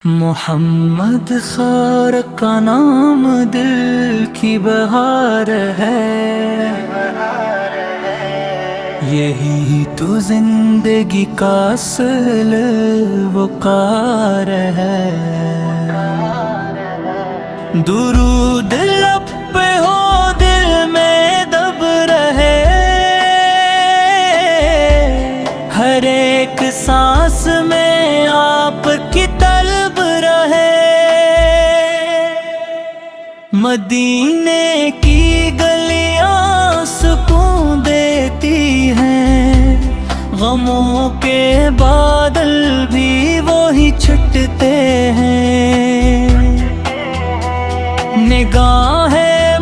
محمد خار کا نام دل کی بہار ہے، یہی تو زندگی کا اصل وقار ہے۔ درود لب پہ ہو دل میں دب رہے، ہر ایک سانس میں آپ کی طلب رہے۔ مدینے کی گلیاں سکون دیتی ہیں، غموں کے بادل بھی وہی چھٹتے ہیں۔ نگاہ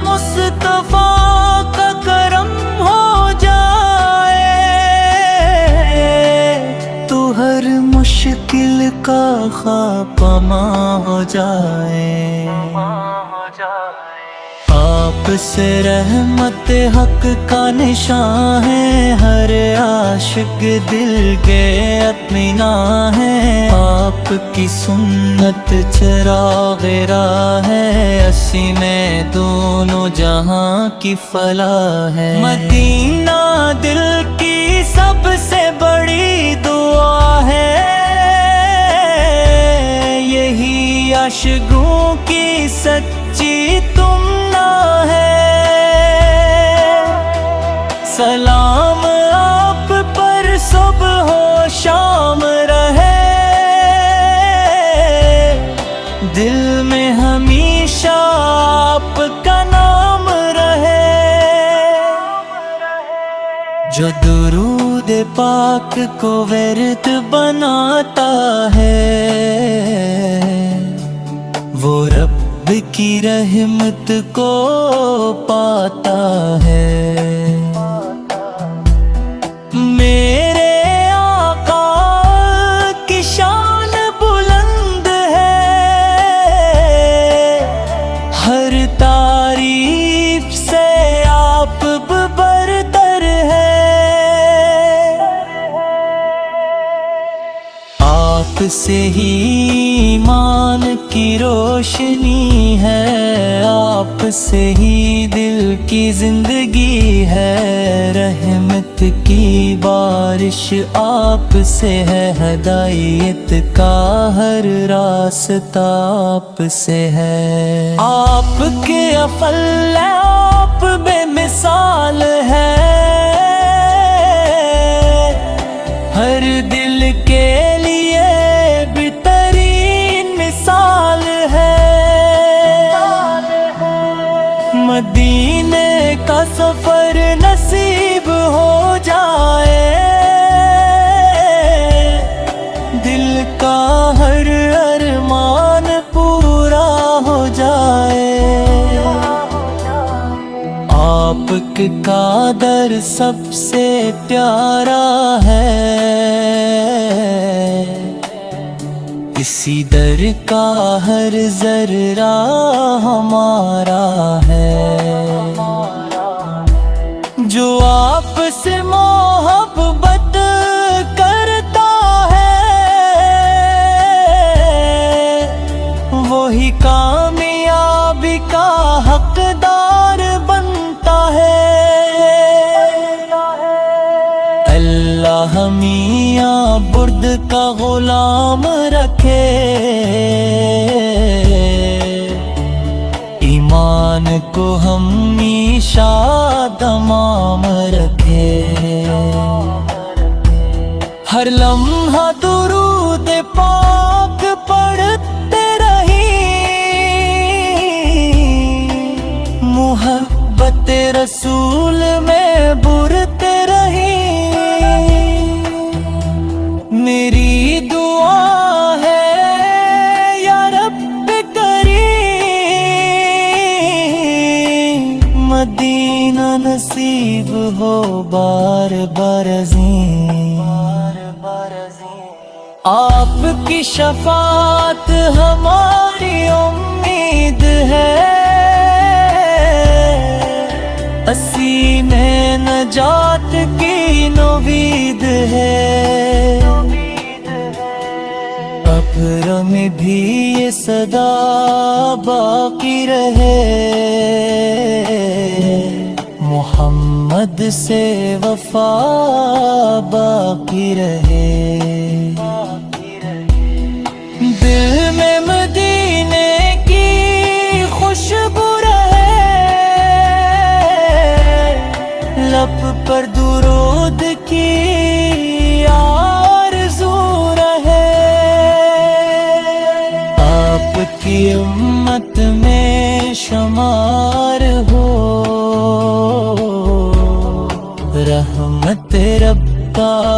مصطفیٰ کا کرم ہو جائے تو ہر مشکل کا خاتمہ ہو جائے۔ آپ سے رحمت حق کا نشان ہے، ہر عاشق دل کے اطمینان ہے۔ آپ کی سنت چراغ راہ ہے، اسی میں دونوں جہاں کی فلاح ہے۔ مدینہ دل کی سب سے بڑی دعا ہے، یہی عاشقوں کی سچی تمنا ہے۔ سلام آپ پر صبح و شام رہے، دل میں ہمیشہ آپ کا نام رہے۔ جو درود پاک کو ورد بناتا ہے، وہ رب کی رحمت کو پاتا ہے۔ میرے آقا کی شان بلند ہے، ہر تعریف سے آپ برتر ہے۔ آپ سے ہی ایمان کی روشنی ہے، آپ سے ہی دل کی زندگی ہے۔ رحمت کی بارش آپ سے ہے، ہدایت کا ہر راستہ آپ سے ہے۔ آپ کے افعال آپ بے مثال ہے، ہر دل کے لیے بہترین مثال ہے۔ مدینے کا سفر نصیب ہو جائے، دل کا ہر ارمان پورا ہو جائے۔ آپ کا در سب سے پیارا ہے، اسی در کا ہر ذرہ ہمارا ہے۔ جو آپ سے محبت کرتا ہے، وہی کامیابی کا حقدار بنتا ہے۔ اللہ میاں برد کا غلام رکھے، ایمان کو ہمیشہ تمام رکھے۔ ہر لمحہ درود پاک پڑھتے رہی، محبت رسول میں برتے رہی۔ میری دعا ہے یا رب کریم، مدینہ نصیب ہو بار بار عظیم۔ آپ کی شفاعت ہماری امید ہے، اسی میں نجات کی نوید ہے۔ قبر میں بھی یہ صدا باقی رہے، محمد سے وفا باقی رہے، دل میں مدینے کی خوشبو رہے، لب پر درود کی آرزو رہے، آپ کی امت میں شمار ہو، رحمت رب کا